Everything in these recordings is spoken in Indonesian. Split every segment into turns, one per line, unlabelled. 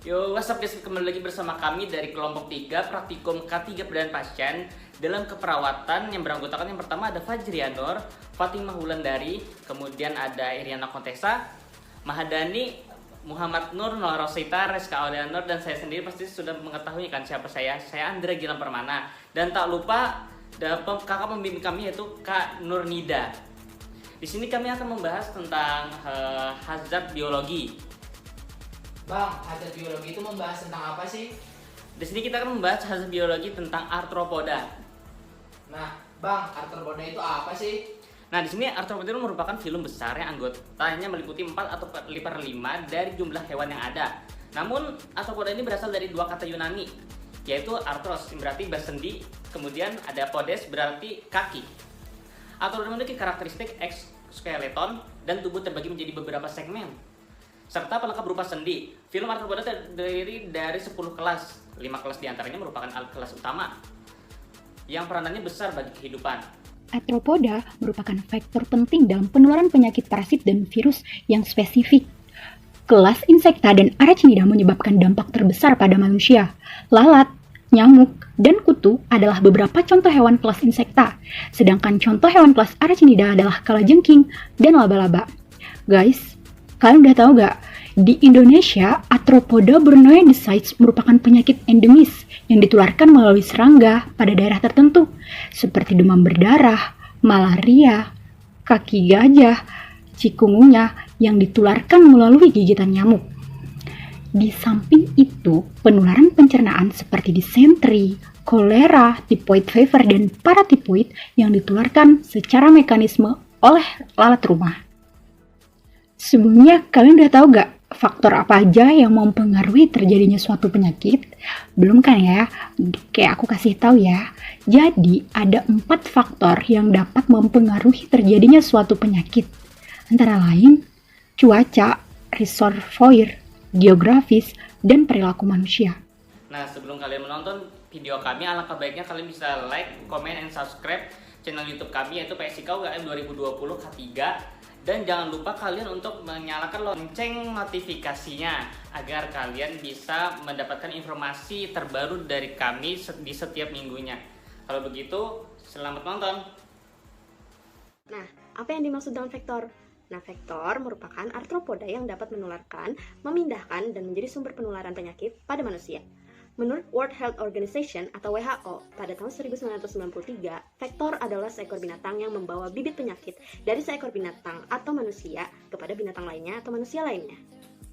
Yo, what's up guys, kembali lagi bersama kami dari kelompok 3 praktikum K3 Perdana Pasien dalam keperawatan yang beranggotakan yang pertama ada Fajrianur, Fatimah Wulandari, kemudian ada Iriana Kontesa, Mahadani, Muhammad Nur, Nora Rosita, Reska Aulianur, dan saya sendiri pasti sudah mengetahui kan siapa saya Andra Gilang Permana. Dan tak lupa kakak pembimbing kami yaitu Kak Nurnida. Di sini kami akan membahas tentang hazard biologi.
Bang, hazard biologi itu membahas tentang apa sih?
Di sini kita akan membahas hazard biologi tentang arthropoda.
Nah, Bang, arthropoda itu apa sih?
Nah, di sini arthropoda itu merupakan filum besar yang anggotanya meliputi 4 atau 5 dari jumlah hewan yang ada. Namun, arthropoda ini berasal dari dua kata Yunani, yaitu arthros yang berarti bersendi, kemudian ada podes berarti kaki. Arthropoda memiliki karakteristik exoskeleton dan tubuh terbagi menjadi beberapa segmen, serta pelengkap berupa sendi. Film arthropoda terdiri dari 10 kelas. 5 kelas diantaranya merupakan kelas utama yang peranannya besar bagi kehidupan.
Arthropoda merupakan faktor penting dalam penularan penyakit parasit dan virus yang spesifik. Kelas insekta dan arachnida menyebabkan dampak terbesar pada manusia. Lalat, nyamuk, dan kutu adalah beberapa contoh hewan kelas insekta, sedangkan contoh hewan kelas arachnida adalah kalajengking dan laba-laba. Guys, kalian udah tahu gak? Di Indonesia, Arthropoda borneo-desites merupakan penyakit endemis yang ditularkan melalui serangga pada daerah tertentu, seperti demam berdarah, malaria, kaki gajah, cikungunya yang ditularkan melalui gigitan nyamuk. Di samping itu, penularan pencernaan seperti disentri, kolera, typhoid fever, dan paratipoid yang ditularkan secara mekanisme oleh lalat rumah. Sebelumnya, kalian udah tahu gak faktor apa aja yang mempengaruhi terjadinya suatu penyakit? Belum kan ya? Kayak aku kasih tahu ya. Jadi, ada 4 faktor yang dapat mempengaruhi terjadinya suatu penyakit. Antara lain, cuaca, reservoir, geografis, dan perilaku manusia.
Nah, sebelum kalian menonton video kami, alangkah baiknya kalian bisa like, comment, and subscribe channel YouTube kami yaitu PSIK UGM 2020 K3. Dan jangan lupa kalian untuk menyalakan lonceng notifikasinya agar kalian bisa mendapatkan informasi terbaru dari kami di setiap minggunya. Kalau begitu, selamat nonton.
Nah, apa yang dimaksud dengan vektor? Nah, vektor merupakan arthropoda yang dapat menularkan, memindahkan, dan menjadi sumber penularan penyakit pada manusia. Menurut World Health Organization atau WHO, pada tahun 1993, vektor adalah seekor binatang yang membawa bibit penyakit dari seekor binatang atau manusia kepada binatang lainnya atau manusia lainnya.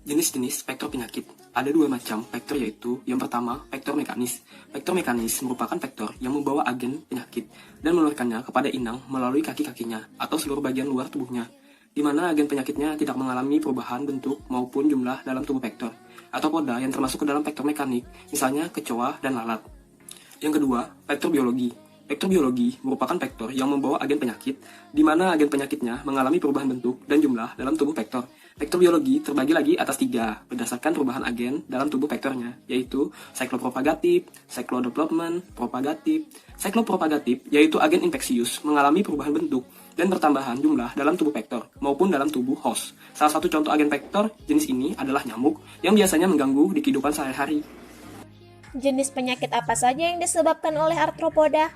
Jenis-jenis vektor penyakit. Ada 2 macam vektor, yaitu yang pertama, vektor mekanis. Vektor mekanis merupakan vektor yang membawa agen penyakit dan menularkannya kepada inang melalui kaki-kakinya atau seluruh bagian luar tubuhnya, di mana agen penyakitnya tidak mengalami perubahan bentuk maupun jumlah dalam tubuh vektor. Arthropoda yang termasuk ke dalam vektor mekanik, misalnya kecoa dan lalat. Yang kedua, vektor biologi. Vektor biologi merupakan vektor yang membawa agen penyakit, di mana agen penyakitnya mengalami perubahan bentuk dan jumlah dalam tubuh vektor. Vektor biologi terbagi lagi atas 3, berdasarkan perubahan agen dalam tubuh vektornya, yaitu cyclopropagatif, cyclodevelopment, propagatif. Cyclopropagatif yaitu agen infeksius mengalami perubahan bentuk dan pertambahan jumlah dalam tubuh vektor maupun dalam tubuh host. Salah satu contoh agen vektor jenis ini adalah nyamuk yang biasanya mengganggu di kehidupan sehari-hari.
Jenis penyakit apa saja yang disebabkan oleh arthropoda?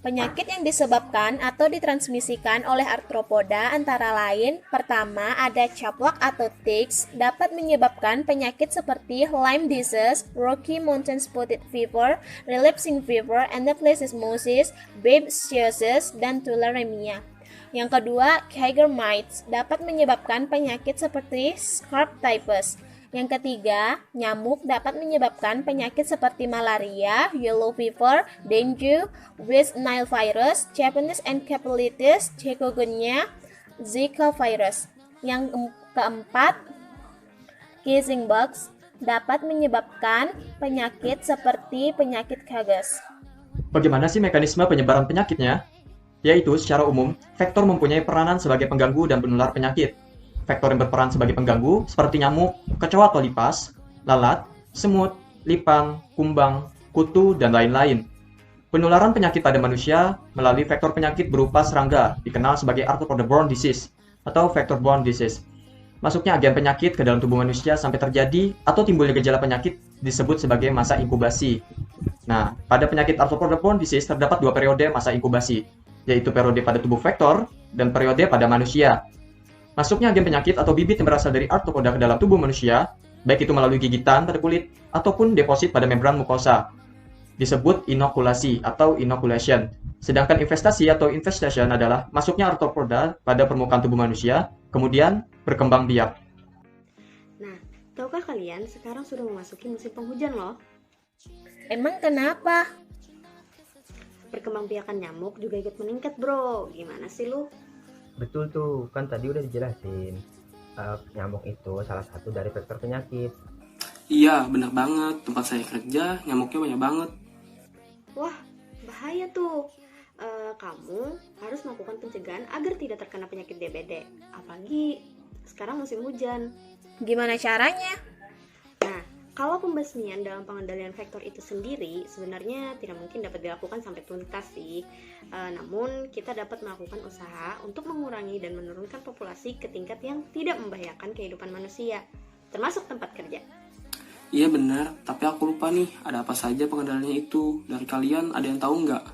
Penyakit yang disebabkan atau ditransmisikan oleh arthropoda antara lain, pertama ada caplok atau ticks, dapat menyebabkan penyakit seperti Lyme disease, Rocky Mountain spotted fever, relapsing fever, anaplasmosis, babesiosis, dan tularemia. Yang kedua, Kiger mites, dapat menyebabkan penyakit seperti scrub typhus. Yang ketiga, nyamuk dapat menyebabkan penyakit seperti malaria, yellow fever, dengue, West Nile virus, Japanese encephalitis, chikungunya, Zika virus. Yang keempat, kissing bugs dapat menyebabkan penyakit seperti penyakit Chagas.
Bagaimana sih mekanisme penyebaran penyakitnya? Yaitu secara umum, vektor mempunyai peranan sebagai pengganggu dan penular penyakit. Vektor yang berperan sebagai pengganggu seperti nyamuk, kecoa atau lipas, lalat, semut, lipang, kumbang, kutu, dan lain-lain. Penularan penyakit pada manusia melalui vektor penyakit berupa serangga dikenal sebagai arthropoda-borne disease atau vector-borne disease. Masuknya agen penyakit ke dalam tubuh manusia sampai terjadi atau timbulnya gejala penyakit disebut sebagai masa inkubasi. Nah, pada penyakit arthropoda bone disease terdapat 2 periode masa inkubasi, yaitu periode pada tubuh vektor dan periode pada manusia. Masuknya agen penyakit atau bibit yang berasal dari arthropoda ke dalam tubuh manusia, baik itu melalui gigitan pada kulit ataupun deposit pada membran mukosa, disebut inokulasi atau inoculation. Sedangkan infestasi atau infestation adalah masuknya arthropoda pada permukaan tubuh manusia, kemudian berkembang biak.
Nah, tahukah kalian sekarang sudah memasuki musim penghujan loh?
Emang kenapa?
Perkembangbiakan nyamuk juga ikut meningkat bro. Gimana sih lu?
Betul tuh, kan tadi udah dijelasin. Nyamuk itu salah satu dari vektor penyakit.
Iya, benar banget. Tempat saya kerja, nyamuknya banyak banget.
Wah, bahaya tuh. Kamu harus melakukan pencegahan agar tidak terkena penyakit DBD. Apalagi sekarang musim hujan.
Gimana caranya?
Nah, kalau pembasmian dalam pengendalian vektor itu sendiri sebenarnya tidak mungkin dapat dilakukan sampai tuntas sih. Namun kita dapat melakukan usaha untuk mengurangi dan menurunkan populasi ke tingkat yang tidak membahayakan kehidupan manusia, termasuk tempat kerja.
Iya benar, tapi aku lupa nih, ada apa saja pengendaliannya itu. Dari kalian ada yang tahu nggak?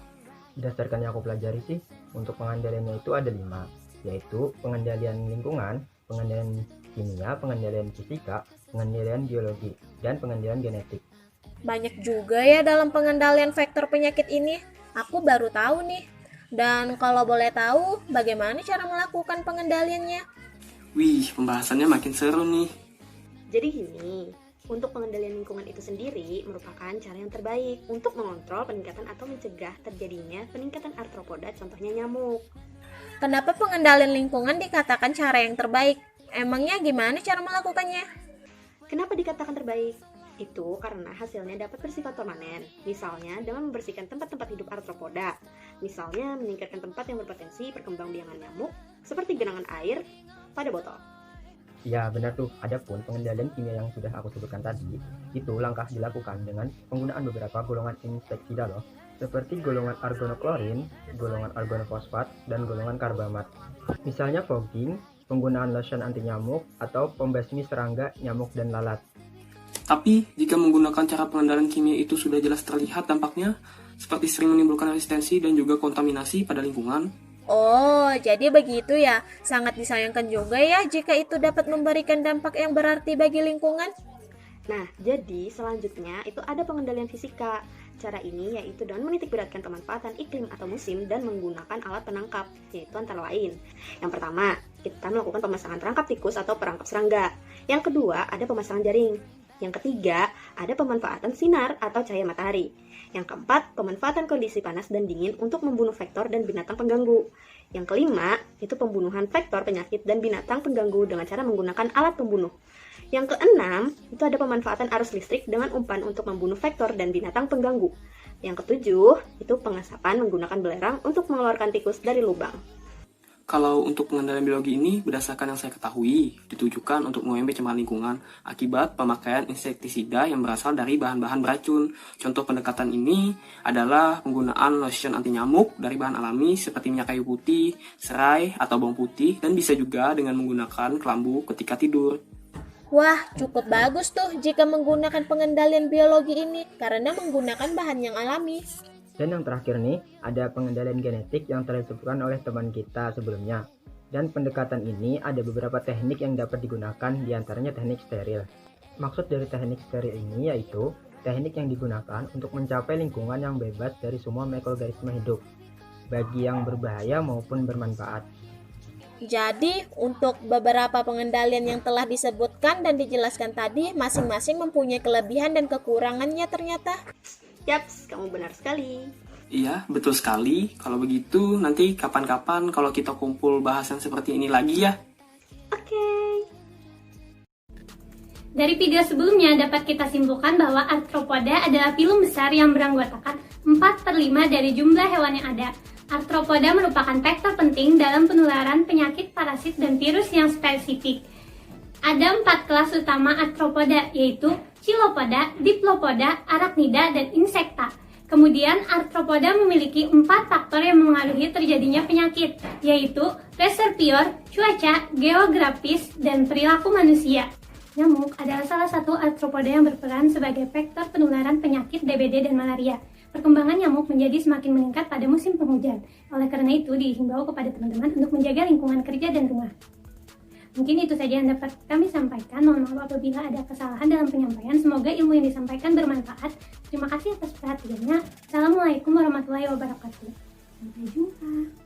Berdasarkan yang aku pelajari sih, untuk pengendaliannya itu ada 5, yaitu pengendalian lingkungan, pengendalian kimia, pengendalian fisika, pengendalian biologi, dan pengendalian genetik.
Banyak juga ya dalam pengendalian vektor penyakit ini. Aku baru tahu nih. Dan kalau boleh tahu, bagaimana cara melakukan pengendaliannya?
Wih, pembahasannya makin seru nih.
Jadi gini, untuk pengendalian lingkungan itu sendiri merupakan cara yang terbaik untuk mengontrol peningkatan atau mencegah terjadinya peningkatan arthropoda, contohnya nyamuk.
Kenapa pengendalian lingkungan dikatakan cara yang terbaik? Emangnya gimana cara melakukannya?
Kenapa dikatakan terbaik? Itu karena hasilnya dapat bersifat permanen. Misalnya dengan membersihkan tempat-tempat hidup arthropoda. Misalnya meningkatkan tempat yang berpotensi perkembangbiakan nyamuk seperti genangan air pada botol.
Ya benar tuh, adapun pengendalian kimia yang sudah aku sebutkan tadi, itu langkah dilakukan dengan penggunaan beberapa golongan insektisida loh, seperti golongan argonoklorin, golongan argonofosfat, dan golongan karbamat. Misalnya fogging, penggunaan lotion anti nyamuk, atau pembasmi serangga, nyamuk, dan lalat.
Tapi, jika menggunakan cara pengendalian kimia itu sudah jelas terlihat dampaknya, seperti sering menimbulkan resistensi dan juga kontaminasi pada lingkungan.
Oh, jadi begitu ya. Sangat disayangkan juga ya jika itu dapat memberikan dampak yang berarti bagi lingkungan.
Nah, jadi selanjutnya itu ada pengendalian fisika. Cara ini yaitu dengan menitikberatkan pemanfaatan iklim atau musim dan menggunakan alat penangkap, yaitu antara lain. Yang pertama, kita melakukan pemasangan perangkap tikus atau perangkap serangga. Yang kedua, ada pemasangan jaring. Yang ketiga, ada pemanfaatan sinar atau cahaya matahari. Yang keempat, pemanfaatan kondisi panas dan dingin untuk membunuh vektor dan binatang pengganggu. Yang kelima, itu pembunuhan vektor penyakit dan binatang pengganggu dengan cara menggunakan alat pembunuh. Yang keenam, itu ada pemanfaatan arus listrik dengan umpan untuk membunuh vektor dan binatang pengganggu. Yang ketujuh, itu pengasapan menggunakan belerang untuk mengeluarkan tikus dari lubang.
Kalau untuk pengendalian biologi ini, berdasarkan yang saya ketahui, ditujukan untuk mengurangi pencemaran lingkungan akibat pemakaian insektisida yang berasal dari bahan-bahan beracun. Contoh pendekatan ini adalah penggunaan lotion anti nyamuk dari bahan alami seperti minyak kayu putih, serai, atau bawang putih, dan bisa juga dengan menggunakan kelambu ketika tidur.
Wah, cukup bagus tuh jika menggunakan pengendalian biologi ini karena menggunakan bahan yang alami.
Dan yang terakhir nih, ada pengendalian genetik yang telah disebutkan oleh teman kita sebelumnya. Dan pendekatan ini ada beberapa teknik yang dapat digunakan, diantaranya teknik steril. Maksud dari teknik steril ini yaitu teknik yang digunakan untuk mencapai lingkungan yang bebas dari semua mikroorganisme hidup, bagi yang berbahaya maupun bermanfaat.
Jadi, untuk beberapa pengendalian yang telah disebutkan dan dijelaskan tadi, masing-masing mempunyai kelebihan dan kekurangannya ternyata.
Yaps, kamu benar sekali.
Iya, betul sekali. Kalau begitu, nanti kapan-kapan kalau kita kumpul bahasan seperti ini lagi ya.
Oke.
Dari video sebelumnya dapat kita simpulkan bahwa arthropoda adalah filum besar yang beranggotakan 4/5 dari jumlah hewan yang ada. Arthropoda merupakan vektor penting dalam penularan penyakit, parasit, dan virus yang spesifik. Ada 4 kelas utama arthropoda, yaitu Chilopoda, Diplopoda, Arachnida, dan Insecta. Kemudian, arthropoda memiliki 4 faktor yang mempengaruhi terjadinya penyakit, yaitu reservoir, cuaca, geografis, dan perilaku manusia. Nyamuk adalah salah satu arthropoda yang berperan sebagai vektor penularan penyakit DBD dan malaria. Perkembangan nyamuk menjadi semakin meningkat pada musim penghujan. Oleh karena itu, dihimbau kepada teman-teman untuk menjaga lingkungan kerja dan rumah. Mungkin itu saja yang dapat kami sampaikan. Mohon maaf apabila ada kesalahan dalam penyampaian. Semoga ilmu yang disampaikan bermanfaat. Terima kasih atas perhatiannya. Assalamualaikum warahmatullahi wabarakatuh. Sampai jumpa.